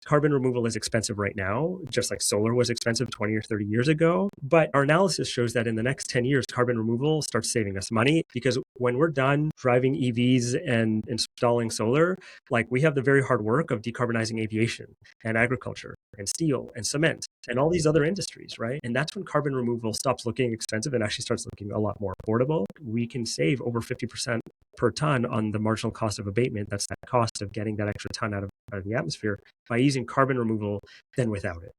carbon removal is expensive right now, just like solar was expensive 20 or 30 years ago. But our analysis shows that in the next 10 years, carbon removal starts saving us money, because when we're done driving EVs and installing solar, like we have the very hard work of decarbonizing aviation and agriculture and steel and cement and all these other industries, right? And that's when carbon removal stops looking expensive and actually starts looking a lot more affordable. We can save over 50% per ton on the marginal cost of abatement. That's that cost of getting that extra ton out of the atmosphere by using carbon removal than without it.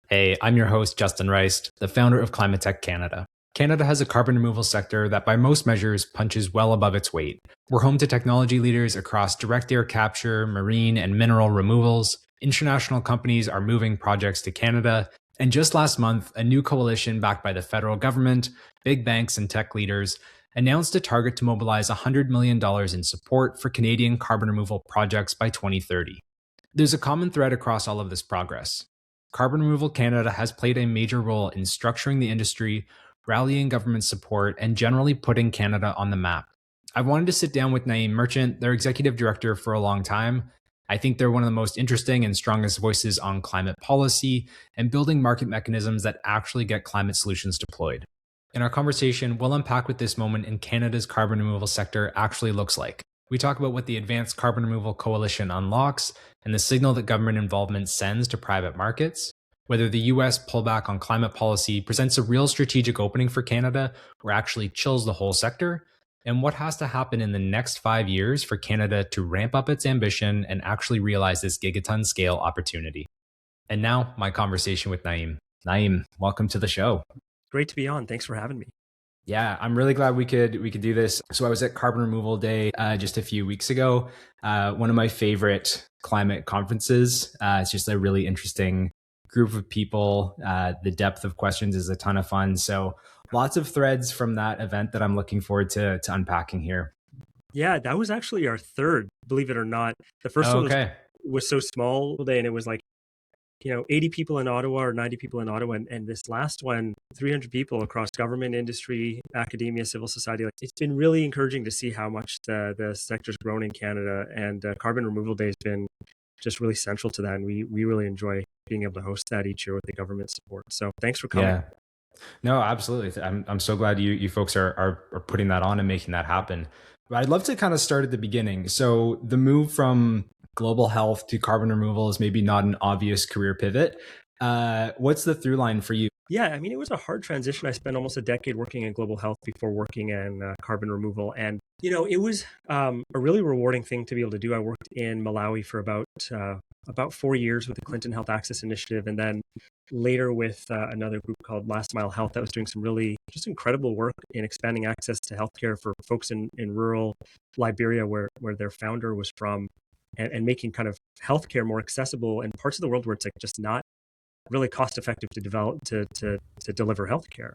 Hey, I'm your host, Justin Rice, the founder of Climate Tech Canada. Canada has a carbon removal sector that by most measures punches well above its weight. We're home to technology leaders across direct air capture, marine and mineral removals. International companies are moving projects to Canada. And just last month, a new coalition backed by the federal government, big banks and tech leaders announced a target to mobilize $100 million in support for Canadian carbon removal projects by 2030. There's a common thread across all of this progress. Carbon Removal Canada has played a major role in structuring the industry, rallying government support, and generally putting Canada on the map. I've wanted to sit down with Naeem Merchant, their executive director, for a long time. I think they're one of the most interesting and strongest voices on climate policy and building market mechanisms that actually get climate solutions deployed. In our conversation, we'll unpack what this moment in Canada's carbon removal sector actually looks like. We talk about what the Advanced Carbon Removal Coalition unlocks and the signal that government involvement sends to private markets, whether the US pullback on climate policy presents a real strategic opening for Canada or actually chills the whole sector, and what has to happen in the next 5 years for Canada to ramp up its ambition and actually realize this gigaton scale opportunity. And now, my conversation with Naeem. Naeem, welcome to the show. Great to be on. Thanks for having me. Yeah, I'm really glad we could do this. So I was at Carbon Removal Day just a few weeks ago. One of my favorite climate conferences. It's just a really interesting group of people. The depth of questions is a ton of fun. So lots of threads from that event that I'm looking forward to unpacking here. Yeah, that was actually our third, believe it or not. The first one was so small today, and it was like 80 people in Ottawa or 90 people in Ottawa. And this last one, 300 people across government, industry, academia, civil society. Like, it's been really encouraging to see how much the sector's grown in Canada. And Carbon Removal Day has been just really central to that. And we really enjoy being able to host that each year with the government support. So thanks for coming. Yeah. No, absolutely. I'm so glad you folks are putting that on and making that happen. But I'd love to kind of start at the beginning. So the move from global health to carbon removal is maybe not an obvious career pivot. What's the through line for you? Yeah, I mean, it was a hard transition. I spent almost a decade working in global health before working in carbon removal. And, it was a really rewarding thing to be able to do. I worked in Malawi for about 4 years with the Clinton Health Access Initiative, and then later with another group called Last Mile Health that was doing some really just incredible work in expanding access to healthcare for folks in rural Liberia, where their founder was from, and making kind of healthcare more accessible in parts of the world where it's like just not really cost effective to develop to deliver healthcare.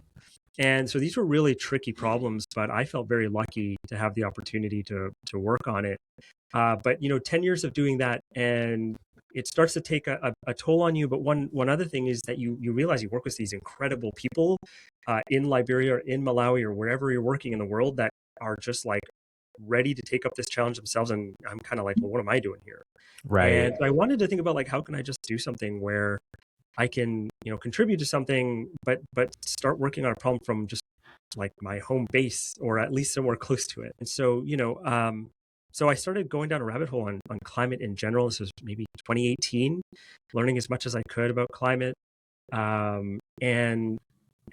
And so these were really tricky problems, but I felt very lucky to have the opportunity to work on it. But 10 years of doing that, and it starts to take a toll on you. But one other thing is that you realize you work with these incredible people in Liberia or in Malawi or wherever you're working in the world that are just like ready to take up this challenge themselves. And I'm kind of like, well, what am I doing here? Right. And I wanted to think about like, how can I just do something where I can, contribute to something, but start working on a problem from just like my home base or at least somewhere close to it. And so, so I started going down a rabbit hole on climate in general. This was maybe 2018, learning as much as I could about climate, and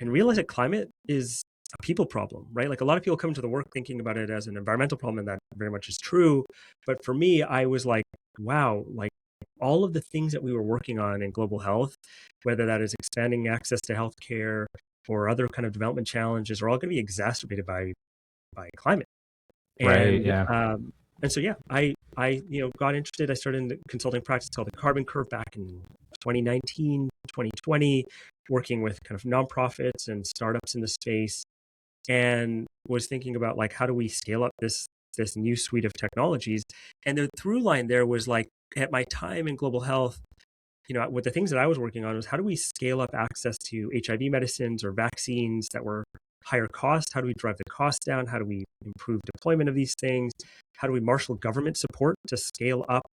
realized that climate is a people problem, right? Like, a lot of people come to the work thinking about it as an environmental problem, and that very much is true. But for me, I was like, wow, like all of the things that we were working on in global health, whether that is expanding access to healthcare or other kind of development challenges, are all going to be exacerbated by climate. Right. Yeah. And so, yeah, I got interested. I started in the consulting practice called the Carbon Curve back in 2019, 2020, working with kind of nonprofits and startups in the space, and was thinking about like, how do we scale up this new suite of technologies? And the through line there was like, at my time in global health, with the things that I was working on was, how do we scale up access to HIV medicines or vaccines that were higher cost? How do we drive the cost down? How do we improve deployment of these things? How do we marshal government support to scale up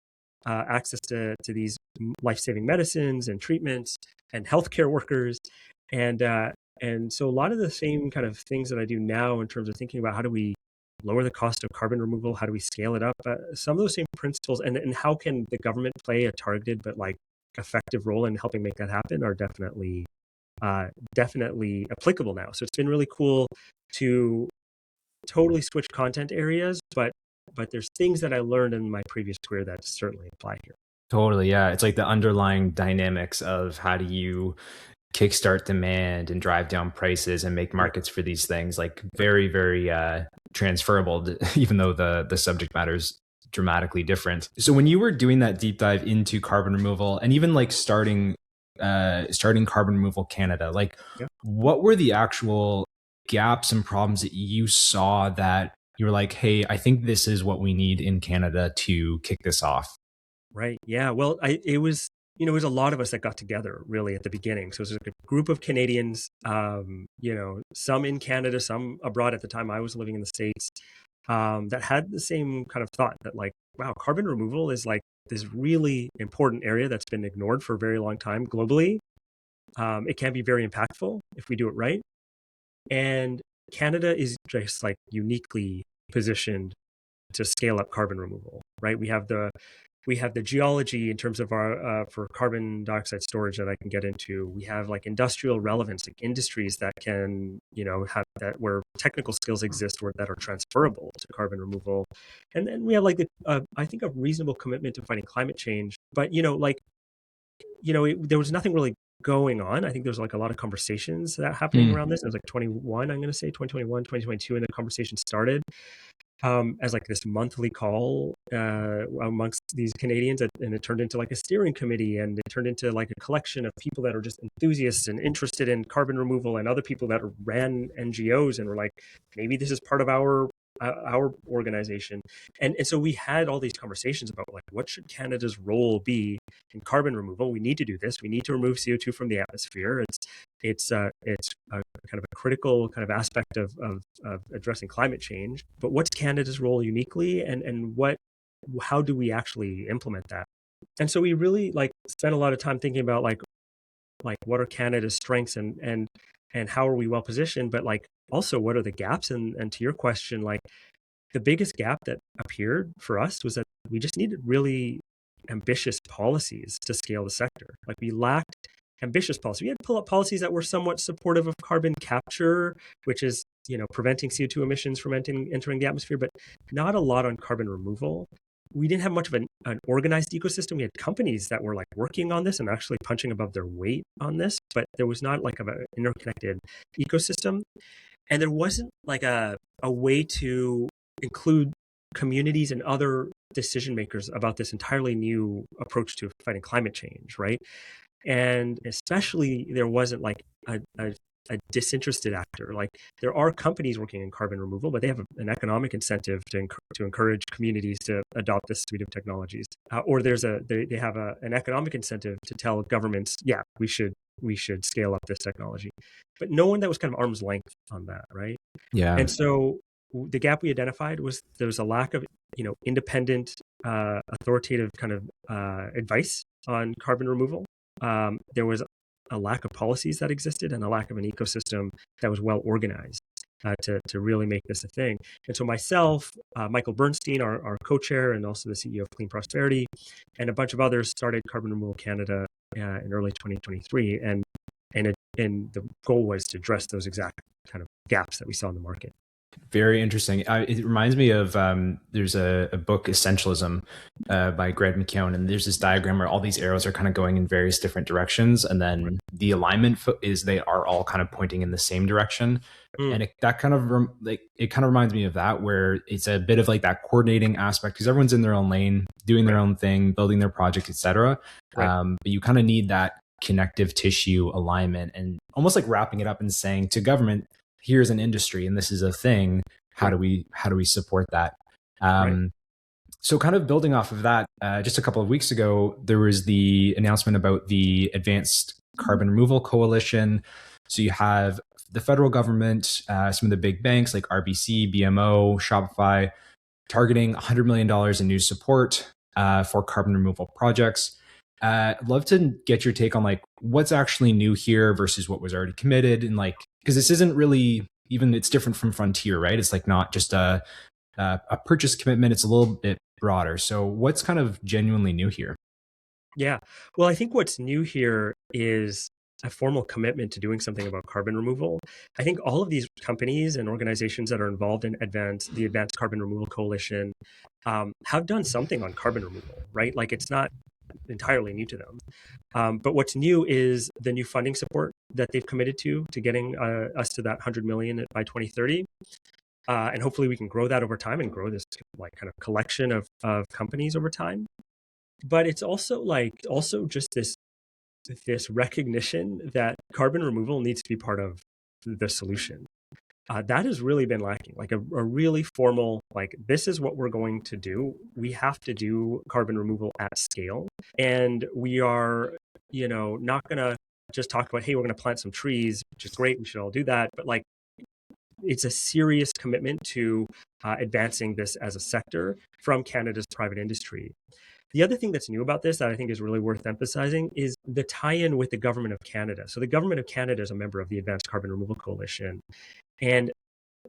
access to these life-saving medicines and treatments and healthcare workers. And and so a lot of the same kind of things that I do now in terms of thinking about how do we lower the cost of carbon removal, how do we scale it up, some of those same principles, and how can the government play a targeted but like effective role in helping make that happen are definitely applicable now. So it's been really cool to totally switch content areas, but there's things that I learned in my previous career that certainly apply here. Totally, yeah. It's like the underlying dynamics of how do you kickstart demand and drive down prices and make Right, markets for these things, like very, very transferable, even though the subject matter is dramatically different. So when you were doing that deep dive into carbon removal and even like starting Carbon Removal Canada, like yeah, what were the actual gaps and problems that you saw that you were like, hey, I think this is what we need in Canada to kick this off? right, yeah. Well, it was, it was a lot of us that got together really at the beginning. So it was like a group of Canadians, some in Canada, some abroad. At the time I was living in the States, that had the same kind of thought that like, wow, carbon removal is like this really important area that's been ignored for a very long time globally. It can be very impactful if we do it right. And Canada is just like uniquely positioned to scale up carbon removal, right? We have the geology in terms of our for carbon dioxide storage that I can get into. We have like industrial relevance, like industries that can, have that where technical skills exist or that are transferable to carbon removal. And then we have like I think a reasonable commitment to fighting climate change. But there was nothing really going on. I think there's like a lot of conversations that happening Hmm. around this. It was like 21, I'm going to say 2021, 2022, and the conversation started as like this monthly call amongst these Canadians, and it turned into like a steering committee, and it turned into like a collection of people that are just enthusiasts and interested in carbon removal, and other people that ran NGOs and were like, maybe this is part of our organization, and so we had all these conversations about like what should Canada's role be in carbon removal. We need to do this. We need to remove CO2 from the atmosphere. It's a kind of a critical kind of aspect of addressing climate change. But what's Canada's role uniquely, and how do we actually implement that? And so we really like spent a lot of time thinking about like what are Canada's strengths, and how are we well positioned, but like also what are the gaps, and to your question, like the biggest gap that appeared for us was that we just needed really ambitious policies to scale the sector. Like we lacked ambitious policy. We had policies that were somewhat supportive of carbon capture, which is preventing CO2 emissions from entering the atmosphere, but not a lot on carbon removal. We didn't have much of an organized ecosystem. We had companies that were like working on this and actually punching above their weight on this, but there was not like an interconnected ecosystem, and there wasn't like a way to include communities and other decision makers about this entirely new approach to fighting climate change, right? And especially there wasn't like a disinterested actor. Like there are companies working in carbon removal, but they have an economic incentive to encourage communities to adopt this suite of technologies. Or they have an economic incentive to tell governments, yeah, we should scale up this technology. But no one that was kind of arm's length on that, right? Yeah. And so the gap we identified was there was a lack of independent, authoritative kind of advice on carbon removal. There was a lack of policies that existed and a lack of an ecosystem that was well organized to really make this a thing. And so myself, Michael Bernstein, our co-chair and also the CEO of Clean Prosperity, and a bunch of others started Carbon Removal Canada in early 2023, and the goal was to address those exact kind of gaps that we saw in the market. Very interesting. It reminds me of there's a book, Essentialism, by Greg McKeown, and there's this diagram where all these arrows are kind of going in various different directions, and Right. then the alignment is they are all kind of pointing in the same direction. Mm, And that kind of like it kind of reminds me of that, where it's a bit of like that coordinating aspect because everyone's in their own lane, doing their right. own thing, building their project, etc. Right. But you kind of need that connective tissue alignment and almost like wrapping it up and saying to government, here's an industry and this is a thing. How Right. do we support that? Right. So kind of building off of that, just a couple of weeks ago, there was the announcement about the Advanced Carbon Removal Coalition. So you have the federal government, some of the big banks like RBC, BMO, Shopify, targeting $100 million in new support. for carbon removal projects. I'd love to get your take on like what's actually new here versus what was already committed, and like because this isn't really even it's different from Frontier, right? It's like not just a purchase commitment; it's a little bit broader. So, what's kind of genuinely new here? Yeah. Well, I think what's new here is a formal commitment to doing something about carbon removal. I think all of these companies and organizations that are involved in the Advanced Carbon Removal Coalition, have done something on carbon removal, right? Like it's not entirely new to them. But what's new is the new funding support that they've committed to getting us to that 100 million by 2030. And hopefully we can grow that over time and grow this like kind of collection of companies over time. But it's also just this recognition that carbon removal needs to be part of the solution. That has really been lacking, like a really formal, like, this is what we're going to do. We have to do carbon removal at scale. And we are, not going to just talk about, hey, we're going to plant some trees, which is great. We should all do that. But like, it's a serious commitment to advancing this as a sector from Canada's private industry. The other thing that's new about this that I think is really worth emphasizing is the tie-in with the Government of Canada. So the Government of Canada is a member of the Advanced Carbon Removal Coalition. And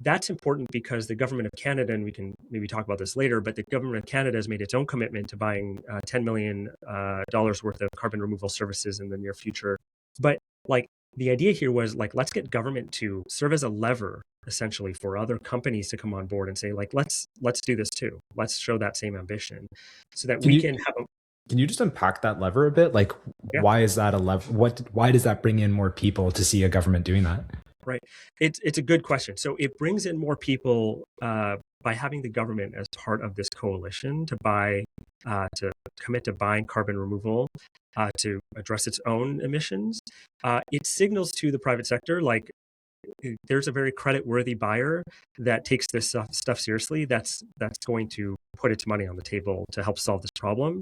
that's important because the Government of Canada, and we can maybe talk about this later, but the Government of Canada has made its own commitment to buying $10 million worth of carbon removal services in the near future. But like the idea here was like, let's get government to serve as a lever essentially for other companies to come on board and say like, let's do this too. Let's show that same ambition so that Can we you can have a, can you just unpack that lever a bit? Like, yeah. why is that a lever? Why does that bring in more people to see a government doing that? Right. It's a good question. So it brings in more people by having the government as part of this coalition to commit to buying carbon removal to address its own emissions. It signals to the private sector like there's a very credit-worthy buyer that takes this stuff seriously. That's going to put its money on the table to help solve this problem.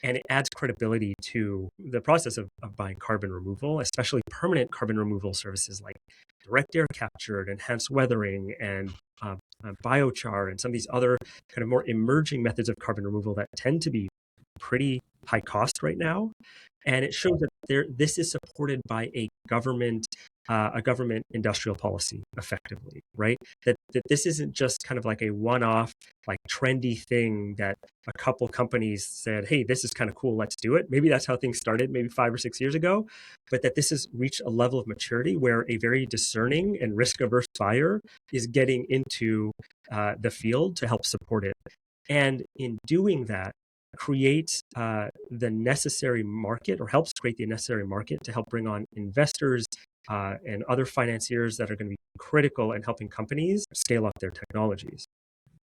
And it adds credibility to the process of buying carbon removal, especially permanent carbon removal services like direct air capture, enhanced weathering, and biochar, and some of these other kind of more emerging methods of carbon removal that tend to be pretty high cost right now. And it shows that this is supported by a government industrial policy effectively, right? That this isn't just kind of like a one-off, like trendy thing that a couple companies said, hey, this is kind of cool, let's do it. Maybe that's how things started, maybe 5 or 6 years ago, but that this has reached a level of maturity where a very discerning and risk-averse buyer is getting into the field to help support it. And in doing that, create the necessary market, or helps create the necessary market to help bring on investors and other financiers that are going to be critical in helping companies scale up their technologies.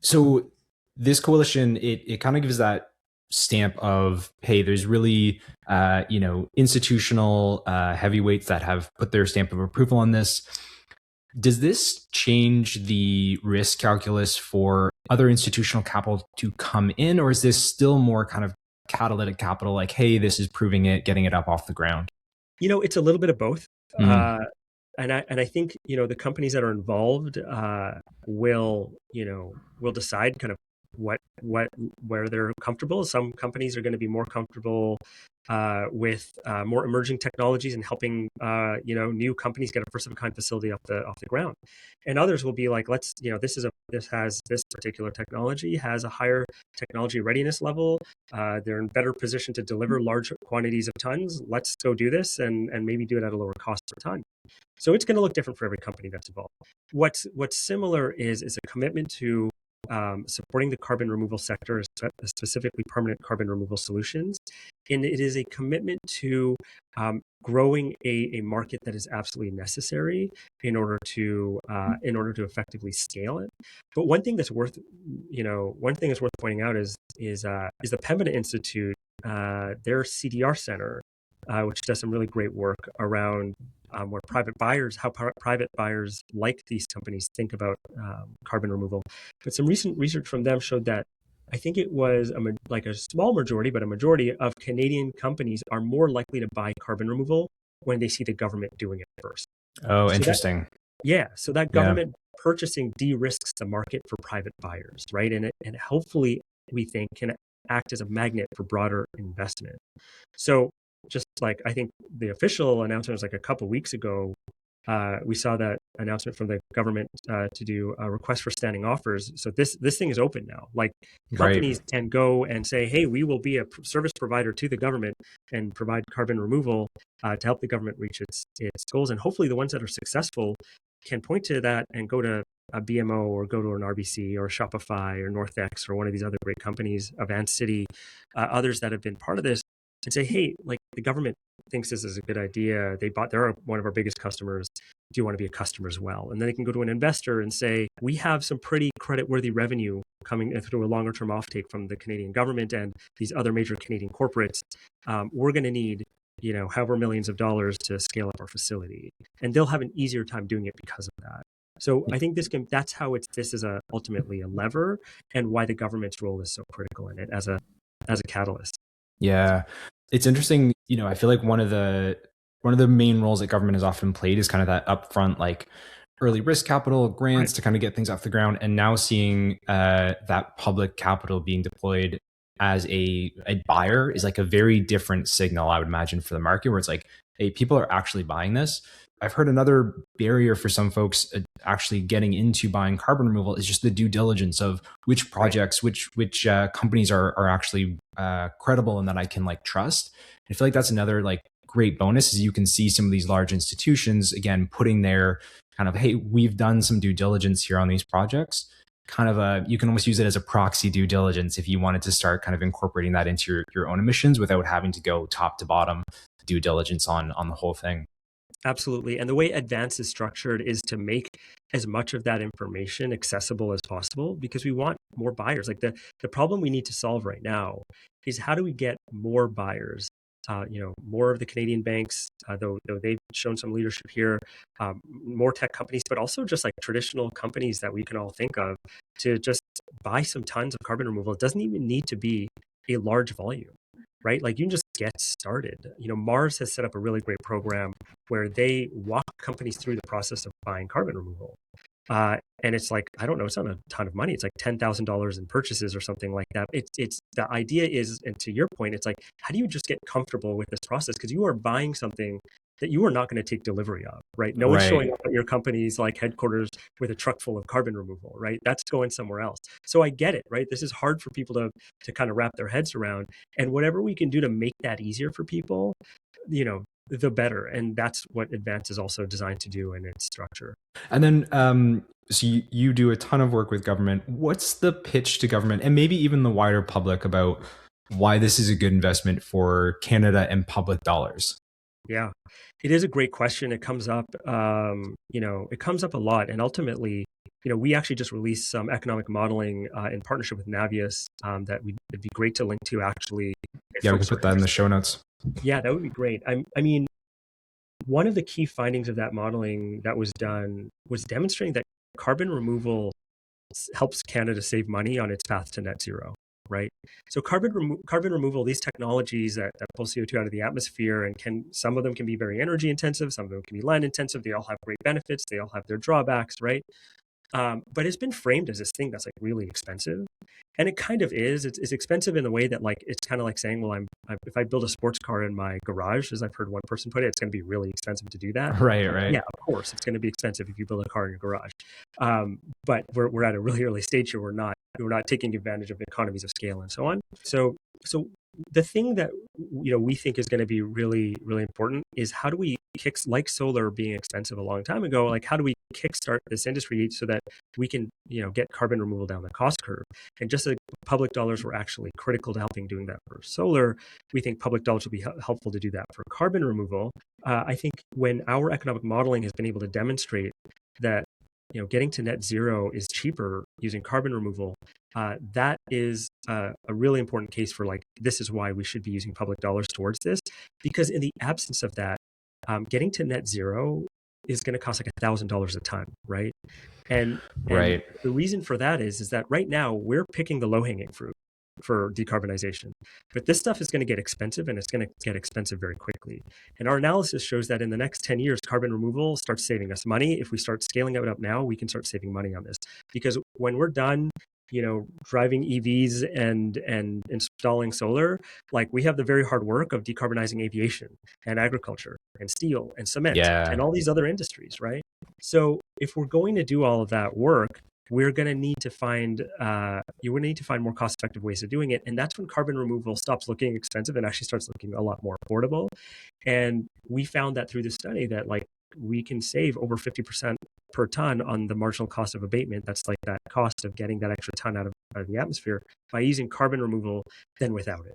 So this coalition, it kind of gives that stamp of, hey, there's really institutional heavyweights that have put their stamp of approval on this. Does this change the risk calculus for other institutional capital to come in, or is this still more kind of catalytic capital, like, hey, this is proving it, getting it up off the ground? It's a little bit of both. Mm. And I think, the companies that are involved will decide kind of where they're comfortable. Some companies are going to be more comfortable with more emerging technologies and helping new companies get a first of a kind facility off the ground. And others will be like, this particular technology has a higher technology readiness level. They're in better position to deliver large quantities of tons. Let's go do this and maybe do it at a lower cost per ton. So it's going to look different for every company that's involved. What's similar is a commitment to supporting the carbon removal sector, specifically permanent carbon removal solutions. And it is a commitment to growing a market that is absolutely necessary in order to effectively scale it. But one thing that's worth pointing out is the Pembina Institute, their CDR center, which does some really great work around where private buyers like these companies think about carbon removal. But some recent research from them showed that I think it was a small majority, but a majority of Canadian companies are more likely to buy carbon removal when they see the government doing it first. Oh, So interesting. so that Yeah. government purchasing de-risks the market for private buyers, right? And hopefully we think can act as a magnet for broader investment. So just like I think the official announcement was like a couple weeks ago, we saw that announcement from the government to do a request for standing offers. So this thing is open now. Like Right. companies can go and say, hey, we will be a service provider to the government and provide carbon removal to help the government reach its goals. And hopefully the ones that are successful can point to that and go to a BMO or go to an RBC or Shopify or NorthX or one of these other great companies, Avant City, others that have been part of this, and say, hey, like the government thinks this is a good idea. They're one of our biggest customers. Do you want to be a customer as well? And then they can go to an investor and say, we have some pretty creditworthy revenue coming through a longer term offtake from the Canadian government and these other major Canadian corporates. We're going to need, however millions of dollars to scale up our facility. And they'll have an easier time doing it because of that. So I think that's how this is ultimately a lever, and why the government's role is so critical in it as a catalyst. Yeah. It's interesting, I feel like one of the main roles that government has often played is kind of that upfront, like early risk capital grants to kind of get things off the ground. And now seeing that public capital being deployed as a buyer is like a very different signal, I would imagine, for the market, where it's like, hey, people are actually buying this. I've heard another barrier for some folks actually getting into buying carbon removal is just the due diligence of which projects, which companies are actually credible and that I can like trust. And I feel like that's another like great bonus is you can see some of these large institutions again putting their kind of, hey, we've done some due diligence here on these projects. Kind of you can almost use it as a proxy due diligence if you wanted to start kind of incorporating that into your own emissions without having to go top to bottom due diligence on the whole thing. Absolutely. And the way Advance is structured is to make as much of that information accessible as possible, because we want more buyers. Like the problem we need to solve right now is how do we get more buyers? More of the Canadian banks, though they've shown some leadership here, more tech companies, but also just like traditional companies that we can all think of to just buy some tons of carbon removal. It doesn't even need to be a large volume, right? Like you can just get started. Mars has set up a really great program where they walk companies through the process of buying carbon removal. And it's like, I don't know, it's not a ton of money. It's like $10,000 in purchases or something like that. It's the idea is, and to your point, it's like, how do you just get comfortable with this process? Because you are buying something that you are not going to take delivery of, right? No one's showing up at your company's like headquarters with a truck full of carbon removal, right? That's going somewhere else. So I get it, right? This is hard for people to kind of wrap their heads around. And whatever we can do to make that easier for people, the better. And that's what Advance is also designed to do in its structure. And then, so you do a ton of work with government. What's the pitch to government and maybe even the wider public about why this is a good investment for Canada and public dollars? Yeah, it is a great question. It comes up, it comes up a lot. And ultimately, we actually just released some economic modeling in partnership with Navius that it'd be great to link to actually. Yeah, we can put that in the show notes. Yeah, that would be great. I mean, one of the key findings of that modeling that was done was demonstrating that carbon removal helps Canada save money on its path to net zero, right? So carbon removal, these technologies that pull CO2 out of the atmosphere, and some of them can be very energy intensive, some of them can be land intensive. They all have great benefits. They all have their drawbacks, right? But it's been framed as this thing that's like really expensive. And it kind of is. It's expensive in the way that like it's kind of like saying, well, if I build a sports car in my garage, as I've heard one person put it, it's going to be really expensive to do that. Right. Yeah, of course, it's going to be expensive if you build a car in your garage. But we're at a really early stage here. We're not taking advantage of economies of scale and so on. So the thing that we think is going to be really, really important is how do we like solar being expensive a long time ago, like how do we kickstart this industry so that we can get carbon removal down the cost curve? And just like public dollars were actually critical to helping doing that for solar, we think public dollars will be helpful to do that for carbon removal. I think when our economic modeling has been able to demonstrate that getting to net zero is cheaper using carbon removal, that is a really important case for like, this is why we should be using public dollars towards this, because in the absence of that, getting to net zero is going to cost like $1,000 a ton, right? And Right. the reason for that is that right now we're picking the low-hanging fruit for decarbonization, but this stuff is going to get expensive, and it's going to get expensive very quickly. And our analysis shows that in the next 10 years, carbon removal starts saving us money. If we start scaling it up now, we can start saving money on this, because when we're done driving EVs and installing solar, like we have the very hard work of decarbonizing aviation and agriculture and steel and cement and Yeah. all these other industries, right? So if we're going to do all of that work, we're going to need to find you're going to need to find more cost-effective ways of doing it, and that's when carbon removal stops looking expensive and actually starts looking a lot more affordable. And we found that through the study that like we can save over 50% per ton on the marginal cost of abatement. That's like that cost of getting that extra ton out of the atmosphere by using carbon removal than without it.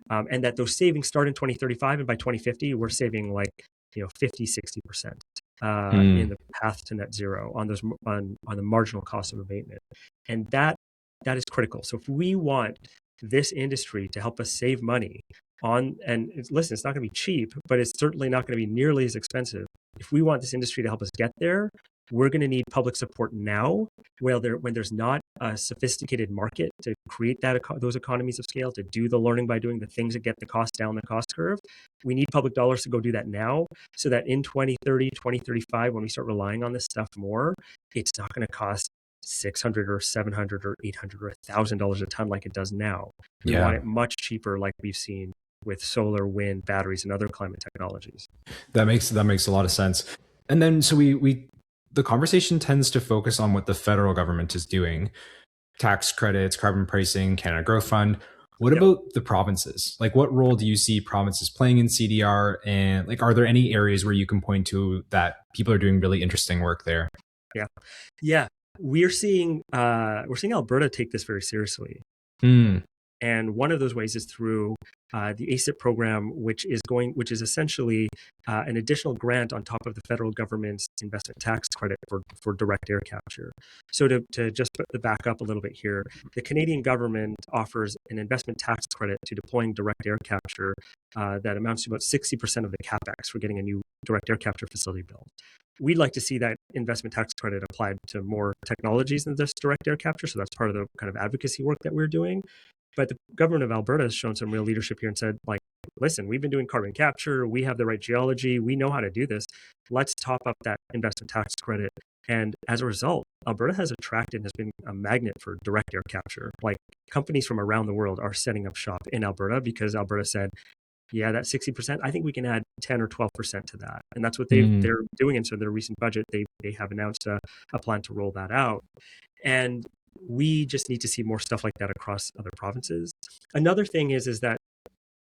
And that those savings start in 2035, and by 2050 we're saving like 50, 60% in Mm. the path to net zero on those on the marginal cost of abatement. And that is critical. So if we want this industry to help us save money on, and listen, it's not going to be cheap, but it's certainly not going to be nearly as expensive. If we want this industry to help us get there, we're going to need public support now, when there's not a sophisticated market to create those economies of scale, to do the learning by doing, the things that get the cost down the cost curve. We need public dollars to go do that now, so that in 2030, 2035, when we start relying on this stuff more, it's not going to cost 600 or 700 or 800 or $1,000 a ton like it does now. We want Yeah. it much cheaper, like we've seen with solar, wind, batteries, and other climate technologies. That makes a lot of sense. And then so we the conversation tends to focus on what the federal government is doing. Tax credits, carbon pricing, Canada Growth Fund. What Yep. about the provinces? Like what role do you see provinces playing in CDR, and like are there any areas where you can point to that people are doing really interesting work there? Yeah. Yeah. We're seeing Alberta take this very seriously. Hmm. And one of those ways is through the ACIP program, which is essentially an additional grant on top of the federal government's investment tax credit for direct air capture. So to just put the back up a little bit here, the Canadian government offers an investment tax credit to deploying direct air capture that amounts to about 60% of the capex for getting a new direct air capture facility built. We'd like to see that investment tax credit applied to more technologies than this direct air capture. So that's part of the kind of advocacy work that we're doing. But the government of Alberta has shown some real leadership here and said, like, listen, we've been doing carbon capture. We have the right geology. We know how to do this. Let's top up that investment tax credit. And as a result, Alberta has attracted and has been a magnet for direct air capture. Like companies from around the world are setting up shop in Alberta because Alberta said, yeah, that 60%, I think we can add 10 or 12% to that. And that's what Hmm. they're doing. And so their recent budget, they have announced a plan to roll that out. And we just need to see more stuff like that across other provinces. Another thing is that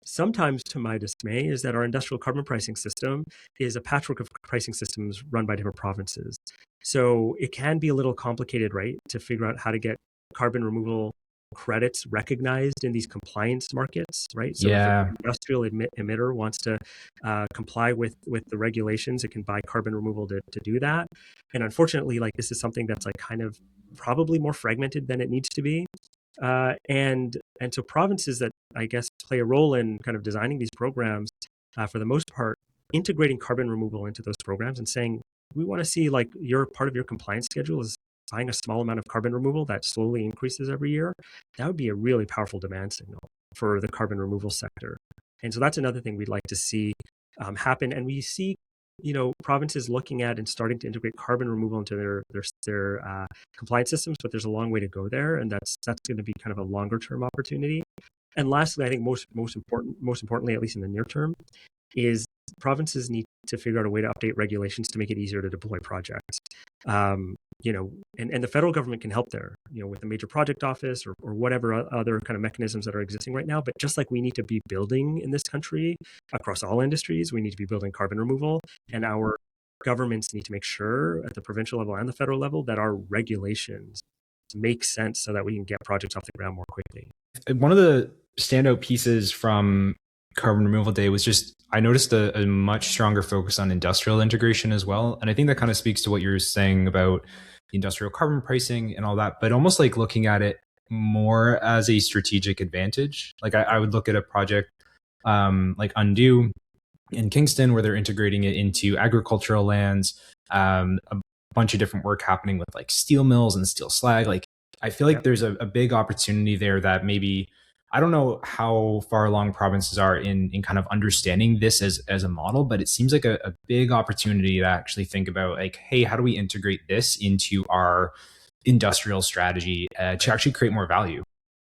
sometimes, to my dismay, is that our industrial carbon pricing system is a patchwork of pricing systems run by different provinces. So it can be a little complicated, right, to figure out how to get carbon removal credits recognized in these compliance markets, right? So if an Yeah. industrial emitter wants to comply with the regulations, it can buy carbon removal to do that. And unfortunately, like this is something that's like kind of probably more fragmented than it needs to be. And so provinces that I guess play a role in kind of designing these programs, for the most part, integrating carbon removal into those programs and saying, we want to see like your part of your compliance schedule is buying a small amount of carbon removal that slowly increases every year. That would be a really powerful demand signal for the carbon removal sector. And so that's another thing we'd like to see happen. And we see, provinces looking at and starting to integrate carbon removal into their compliance systems, but there's a long way to go there, and that's going to be kind of a longer term opportunity. And lastly, I think most importantly, at least in the near term, is provinces need to figure out a way to update regulations to make it easier to deploy projects. And the federal government can help there, with a major project office or whatever other kind of mechanisms that are existing right now. But just like we need to be building in this country across all industries, we need to be building carbon removal, and our governments need to make sure at the provincial level and the federal level that our regulations make sense so that we can get projects off the ground more quickly. One of the standout pieces from Carbon Removal Day was just I noticed a much stronger focus on industrial integration as well. And I think that kind of speaks to what you're saying about the industrial carbon pricing and all that, but almost like looking at it more as a strategic advantage. Like I would look at a project like Undo in Kingston where they're integrating it into agricultural lands, a bunch of different work happening with like steel mills and steel slag. Like I feel like Yep. there's a big opportunity there that maybe I don't know how far along provinces are in kind of understanding this as a model, but it seems like a big opportunity to actually think about like, hey, how do we integrate this into our industrial strategy to actually create more value.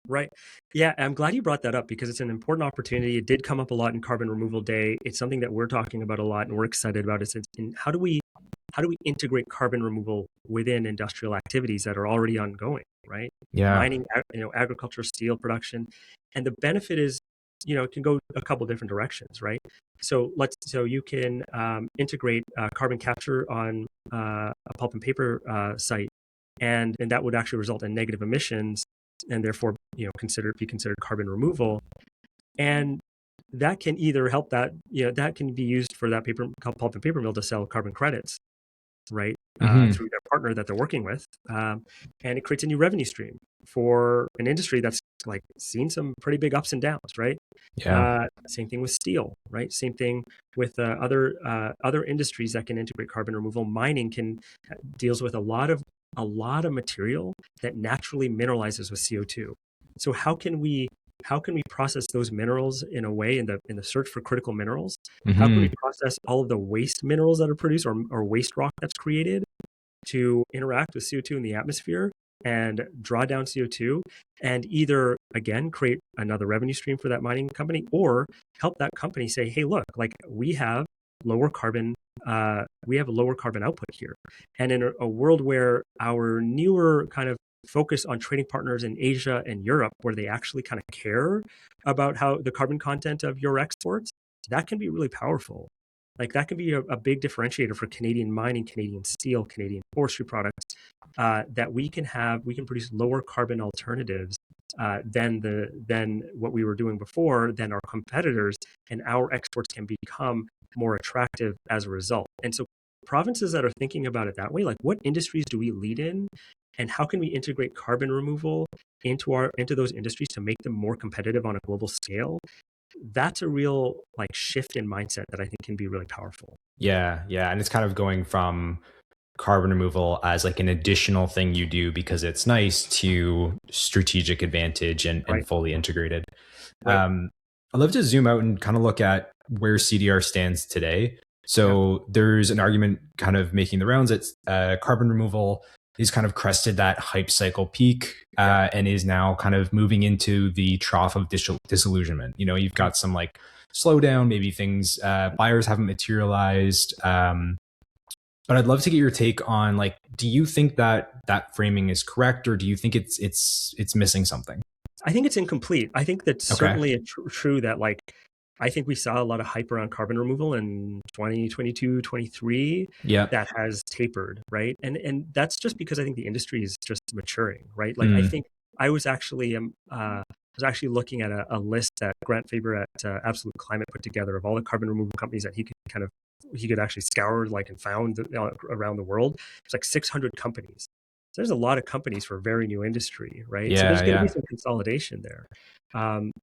Right. Yeah, I'm glad you brought that up because it's an important opportunity. It did come up a lot in Carbon Removal Day. It's something that we're talking about a lot and we're excited about. It's in how do we integrate carbon removal within industrial activities that are already ongoing, right? Yeah. Mining, agriculture, steel production, and the benefit is, it can go a couple different directions, right? So you can integrate carbon capture on a pulp and paper site, and that would actually result in negative emissions, and therefore, be considered carbon removal, and that can either help that can be used for that pulp and paper mill to sell carbon credits, right? Hmm. Through their partner that they're working with. And it creates a new revenue stream for an industry that's like seen some pretty big ups and downs, right? Yeah. Same thing with steel, right? Same thing with other industries that can integrate carbon removal. Mining can deals with a lot of material that naturally mineralizes with CO2. So how can we process those minerals in a way in the search for critical minerals? How can we Hmm. process all of the waste minerals that are produced or waste rock that's created to interact with CO2 in the atmosphere and draw down CO2 and either again create another revenue stream for that mining company or help that company say, hey, look, like lower carbon we have a lower carbon output here. And in a world where our newer kind of focus on trading partners in Asia and Europe, where they actually kind of care about how the carbon content of your exports, that can be really powerful. Like that can be a big differentiator for Canadian mining, Canadian steel, Canadian forestry products, that we can produce lower carbon alternatives than what we were doing before, than our competitors, and our exports can become more attractive as a result. And so provinces that are thinking about it that way, like what industries do we lead in, and how can we integrate carbon removal into those industries to make them more competitive on a global scale? That's a real like shift in mindset that I think can be really powerful. Yeah. Yeah. And it's kind of going from carbon removal as like an additional thing you do because it's nice to strategic advantage and Right. fully integrated. Right. Um, I'd love to zoom out and kind of look at where CDR stands today. Yeah. So there's an argument kind of making the rounds that carbon removal is kind of crested that hype cycle peak Yeah. and is now kind of moving into the trough of disillusionment. You've Okay. got some like slowdown, maybe things buyers haven't materialized. But I'd love to get your take on like, do you think that that framing is correct, or do you think it's missing something? I think it's incomplete. I think that's Okay. certainly true that like I think we saw a lot of hype around carbon removal in 2022, 23 Yeah. that has tapered, right? And that's just because I think the industry is just maturing, right? Like I Mm. think I was actually looking at a list that Grant Faber at Absolute Climate put together of all the carbon removal companies that he could actually scour like and found around the world. It's like 600 companies. There's a lot of companies for a very new industry, right? So there's Yeah. going to be Yeah. some consolidation there.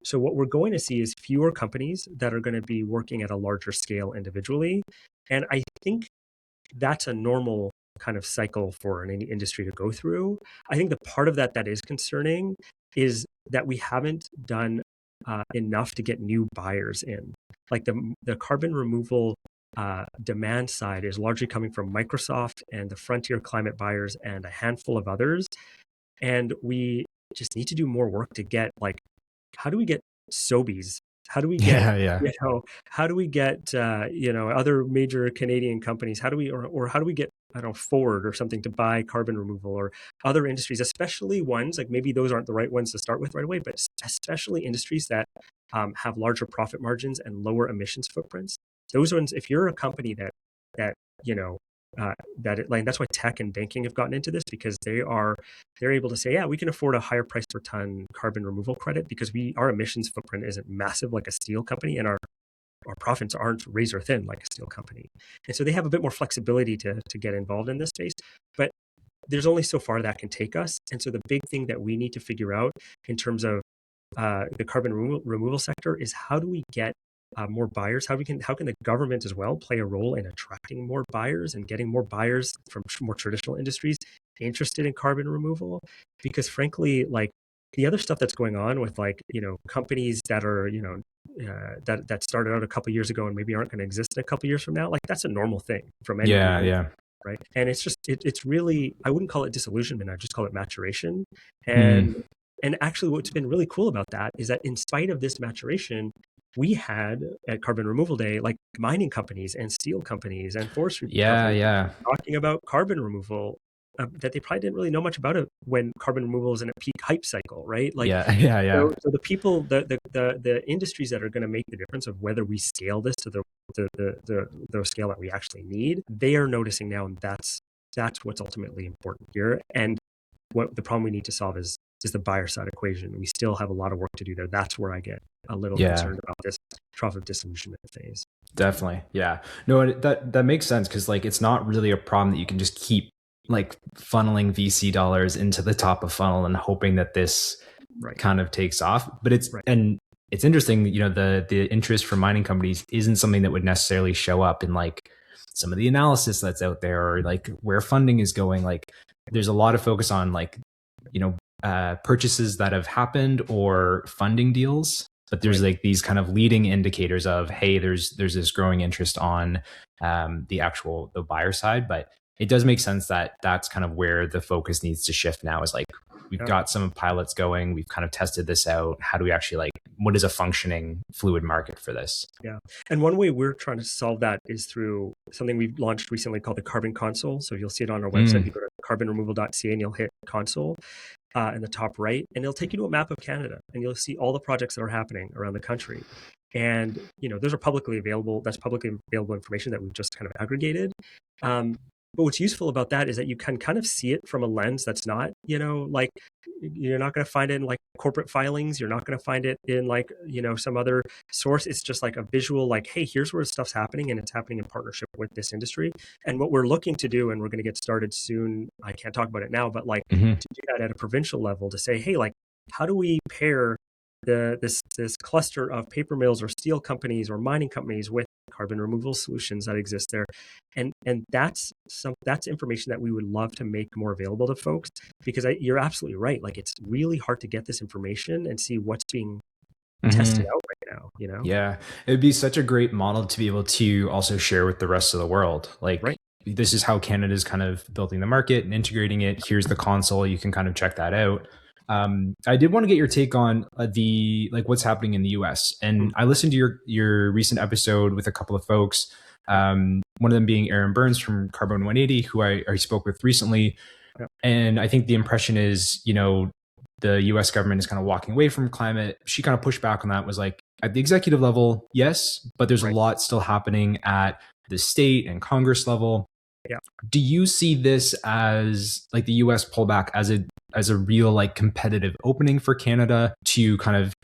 So what we're going to see is fewer companies that are going to be working at a larger scale individually. And I think that's a normal kind of cycle for any industry to go through. I think the part of that that is concerning is that we haven't done enough to get new buyers in. Like the carbon removal demand side is largely coming from Microsoft and the Frontier Climate buyers and a handful of others. And we just need to do more work to get like, how do we get Sobeys? How do we get, Yeah. Yeah. how do we get, other major Canadian companies? Or how do we get, I don't know, Ford or something to buy carbon removal, or other industries, especially ones like maybe those aren't the right ones to start with right away, but especially industries that have larger profit margins and lower emissions footprints. Those ones, if you're a company that, you know, like that's why tech and banking have gotten into this, because they're able to say, yeah, we can afford a higher price per ton carbon removal credit because our emissions footprint isn't massive like a steel company, and our profits aren't razor thin like a steel company. And so they have a bit more flexibility to get involved in this space. But there's only so far that can take us. And so the big thing that we need to figure out in terms of the carbon removal sector is how do we get more buyers? How can the government as well play a role in attracting more buyers and getting more buyers from more traditional industries interested in carbon removal? Because frankly, like the other stuff that's going on with like companies that are that started out a couple years ago and maybe aren't going to exist in a couple years from now, like that's a normal thing from any new Yeah. industry. Yeah. right? And it's just it's really, I wouldn't call it disillusionment, I just call it maturation. Mm. And actually what's been really cool about that is that in spite of this maturation, we had at Carbon Removal Day, like mining companies and steel companies and forestry Yeah, companies yeah, talking about carbon removal, that they probably didn't really know much about it when carbon removal was in a peak hype cycle, right? Like, yeah, yeah, yeah, so the people, the industries that are going to make the difference of whether we scale this to the scale that we actually need, they are noticing now, and that's what's ultimately important here. And what the problem we need to solve is the buyer side equation. We still have a lot of work to do there. That's where I get a little yeah. concerned about this trough of disillusionment phase. Definitely. Yeah. No, that makes sense because like it's not really a problem that you can just keep like funneling VC dollars into the top of funnel and hoping that this Right. kind of takes off. But Right. it's interesting, you know, the interest from mining companies isn't something that would necessarily show up in like some of the analysis that's out there or like where funding is going. Like there's a lot of focus on like, you know, purchases that have happened or funding deals, but there's Right. like these kind of leading indicators of, hey, there's this growing interest on the buyer side. But it does make sense that that's kind of where the focus needs to shift now, is like we've Yeah. got some pilots going, we've kind of tested this out, how do we actually like, what is a functioning fluid market for this? Yeah. And one way we're trying to solve that is through something we've launched recently called the Carbon Console. So you'll see it on our website. You go to carbonremoval.ca and you'll hit console in the top right, and it'll take you to a map of Canada, and you'll see all the projects that are happening around the country. And those are publicly available. That's publicly available information that we've just kind of aggregated. But what's useful about that is that you can kind of see it from a lens that's not, like you're not going to find it in like corporate filings. You're not going to find it in like, some other source. It's just like a visual, like, hey, here's where stuff's happening, and it's happening in partnership with this industry. And what we're looking to do, and we're going to get started soon, I can't talk about it now, but like Mm-hmm. to do that at a provincial level to say, hey, like, how do we pair this cluster of paper mills or steel companies or mining companies with carbon removal solutions that exist there? And that's information that we would love to make more available to folks, because you're absolutely right. Like, it's really hard to get this information and see what's being tested Mm-hmm. out right now. Yeah, it would be such a great model to be able to also share with the rest of the world. Like, Right. this is how Canada's kind of building the market and integrating it. Here's the console. You can kind of check that out. I did want to get your take on the like what's happening in the U.S. Mm. And I listened to your recent episode with a couple of folks. One of them being Aaron Burns from Carbon 180, who I spoke with recently. Yeah. And I think the impression is, you know, the US government is kind of walking away from climate. She kind of pushed back on that, was like, at the executive level, yes, but there's a Right. lot still happening at the state and Congress level. Yeah. Do you see this as like the US pullback as a real like competitive opening for Canada to kind of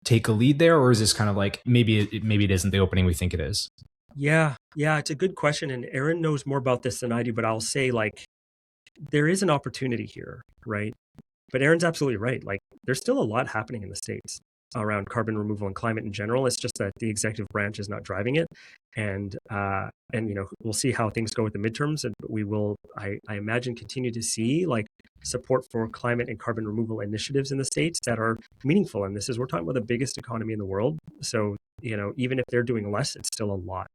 take a lead there? Or is this kind of like maybe it isn't the opening we think it is? Yeah. It's a good question. And Aaron knows more about this than I do, but I'll say, like, there is an opportunity here, right? But Aaron's absolutely right. Like, there's still a lot happening in the States around carbon removal and climate in general. It's just that the executive branch is not driving it. And we'll see how things go with the midterms. And we will, I imagine, continue to see like support for climate and carbon removal initiatives in the States that are meaningful. And we're talking about the biggest economy in the world. So, even if they're doing less, it's still a lot.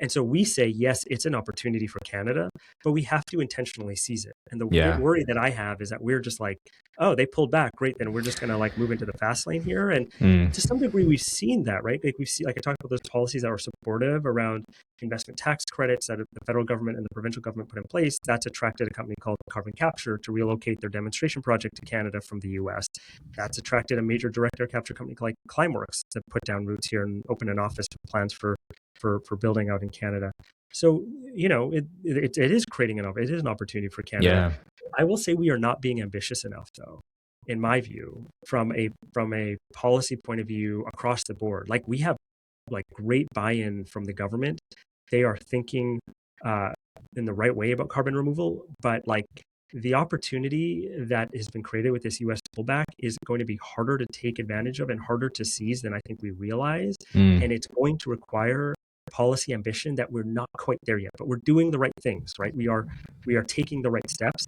And so we say, yes, it's an opportunity for Canada, but we have to intentionally seize it. And the Yeah. worry that I have is that we're just like, oh, they pulled back, great, then we're just going to like move into the fast lane here. And to some degree, we've seen that, right? Like, I talked about those policies that were supportive around investment tax credits that the federal government and the provincial government put in place. That's attracted a company called Carbon Capture to relocate their demonstration project to Canada from the US. That's attracted a major direct air capture company like Climeworks to put down roots here and open an office with plans for building out in Canada. So, it is creating it is an opportunity for Canada. Yeah. I will say we are not being ambitious enough, though, in my view, from a policy point of view across the board. Like, we have like great buy-in from the government. They are thinking in the right way about carbon removal, but like the opportunity that has been created with this US pullback is going to be harder to take advantage of and harder to seize than I think we realize. And it's going to require policy ambition that we're not quite there yet, but we're doing the right things, right? We are taking the right steps.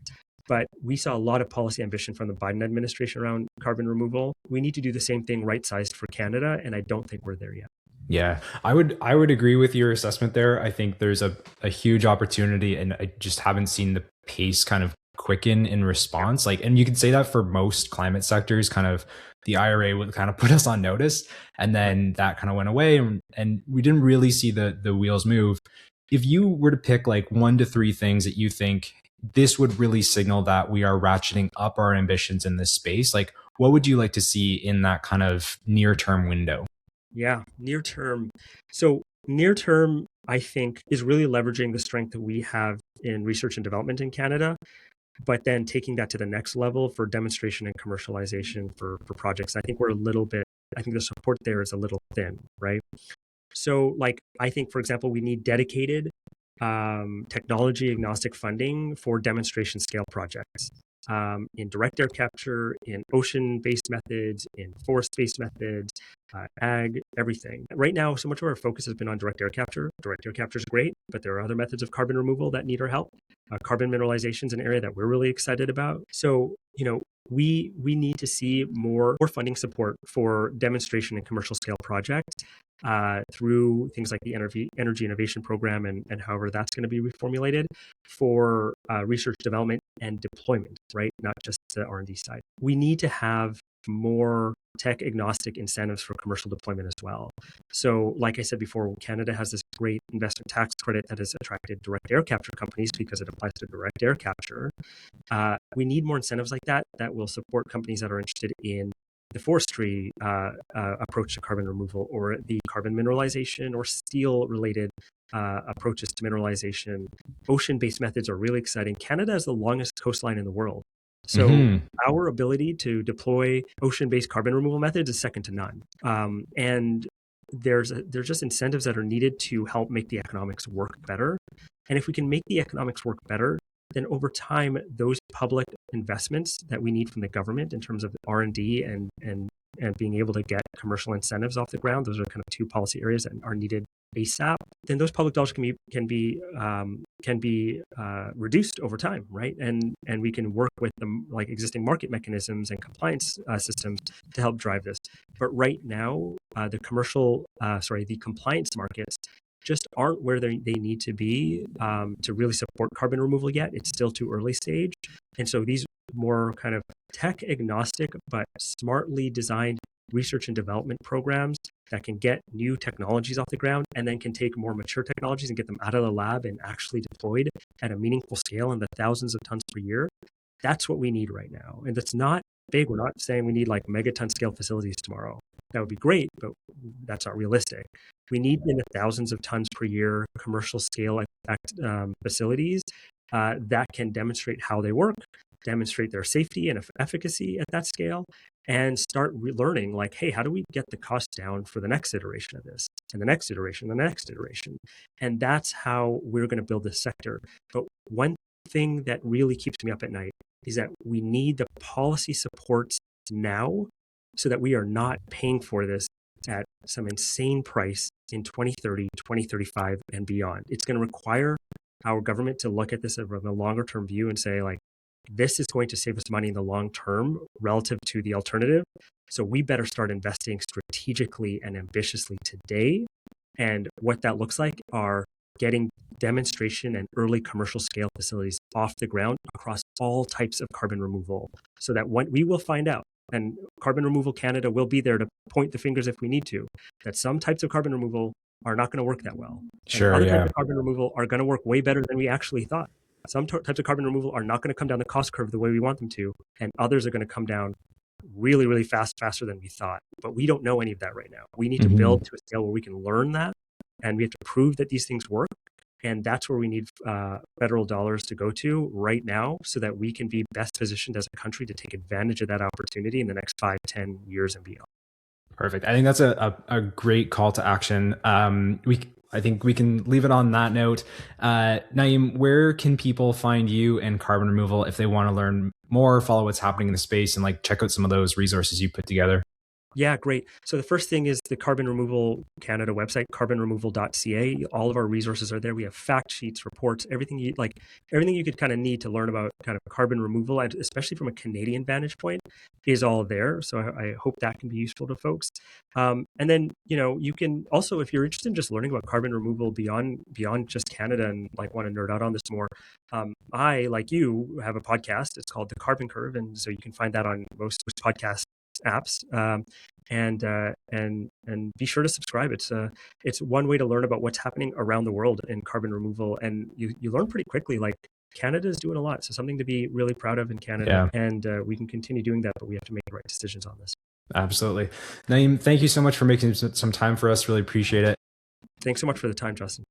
But we saw a lot of policy ambition from the Biden administration around carbon removal. We need to do the same thing right-sized for Canada, and I don't think we're there yet. Yeah, I would agree with your assessment there. I think there's a huge opportunity, and I just haven't seen the pace kind of quicken in Yeah. response. Like, and you can say that for most climate sectors. Kind of the IRA would kind of put us on notice, and Right. then that kind of went away, and we didn't really see the wheels move. If you were to pick like 1 to 3 things that you think this would really signal that we are ratcheting up our ambitions in this space, like what would you like to see in that kind of near term window? Yeah. Near term. So near term, I think, is really leveraging the strength that we have in research and development in Canada, but then taking that to the next level for demonstration and commercialization for projects. I think we're a little bit, I think the support there is a little thin, right? So, like, I think, for example, we need dedicated technology agnostic funding for demonstration scale projects in direct air capture, in ocean based methods, in forest based methods, ag, everything. Right now, so much of our focus has been on direct air capture. Direct air capture is great, but there are other methods of carbon removal that need our help. Carbon mineralization is an area that we're really excited about. So, we need to see more funding support for demonstration and commercial scale projects through things like the Energy Innovation Program and however that's going to be reformulated for research development and deployment, right? Not just the R&D side. We need to have more tech agnostic incentives for commercial deployment as well. So, like I said before, Canada has this great investment tax credit that has attracted direct air capture companies because it applies to direct air capture. We need more incentives like that will support companies that are interested in the forestry approach to carbon removal or the carbon mineralization or steel related approaches to mineralization. Ocean based methods are really exciting. Canada has the longest coastline in the world. So Hmm. our ability to deploy ocean based carbon removal methods is second to none. And there's just incentives that are needed to help make the economics work better. And if we can make the economics work better, then over time, those public investments that we need from the government in terms of R&D and being able to get commercial incentives off the ground, those are kind of two policy areas that are needed ASAP. Then those public dollars can be reduced over time, right? And we can work with the like existing market mechanisms and compliance systems to help drive this. But right now, the compliance markets just aren't where they need to be to really support carbon removal yet. It's still too early stage. And so these more kind of tech agnostic, but smartly designed research and development programs that can get new technologies off the ground and then can take more mature technologies and get them out of the lab and actually deployed at a meaningful scale in the thousands of tons per year. That's what we need right now. And that's not big. We're not saying we need like megaton scale facilities tomorrow. That would be great, but that's not realistic. We need in the thousands of tons per year commercial scale facilities that can demonstrate how they work, demonstrate their safety and efficacy at that scale, and start learning like, hey, how do we get the cost down for the next iteration of this and the next iteration and the next iteration? And that's how we're going to build this sector. But one thing that really keeps me up at night is that we need the policy supports now so that we are not paying for this at some insane price in 2030, 2035, and beyond. It's going to require our government to look at this from a longer term view and say, like, this is going to save us money in the long term relative to the alternative. So we better start investing strategically and ambitiously today. And what that looks like are getting demonstration and early commercial scale facilities off the ground across all types of carbon removal so that when we will find out, and Carbon Removal Canada will be there to point the fingers if we need to, that some types of carbon removal are not going to work that well. And Sure. other types Yeah. of carbon removal are going to work way better than we actually thought. Some types of carbon removal are not going to come down the cost curve the way we want them to, and others are going to come down really, really fast, faster than we thought. But we don't know any of that right now. We need to Hmm. build to a scale where we can learn that, and we have to prove that these things work. And that's where we need federal dollars to go to right now so that we can be best positioned as a country to take advantage of that opportunity in the next 5, 10 years and beyond. Perfect. I think that's a great call to action. I think we can leave it on that note. Naeem, where can people find you and carbon removal if they want to learn more, follow what's happening in the space, and like check out some of those resources you put together? Yeah, great. So the first thing is the Carbon Removal Canada website, carbonremoval.ca. All of our resources are there. We have fact sheets, reports, everything you could kind of need to learn about kind of carbon removal, and especially from a Canadian vantage point, is all there. So I hope that can be useful to folks. And then, you can also, if you're interested in just learning about carbon removal beyond just Canada and like want to nerd out on this more, I, like you, have a podcast. It's called The Carbon Curve, and so you can find that on most podcast apps. And be sure to subscribe. It's one way to learn about what's happening around the world in carbon removal, and you learn pretty quickly. Like, Canada is doing a lot, so something to be really proud of in Canada. Yeah. And we can continue doing that, but we have to make the right decisions on this. Absolutely. Naeem, thank you so much for making some time for us. Really appreciate it. Thanks so much for the time, Justin.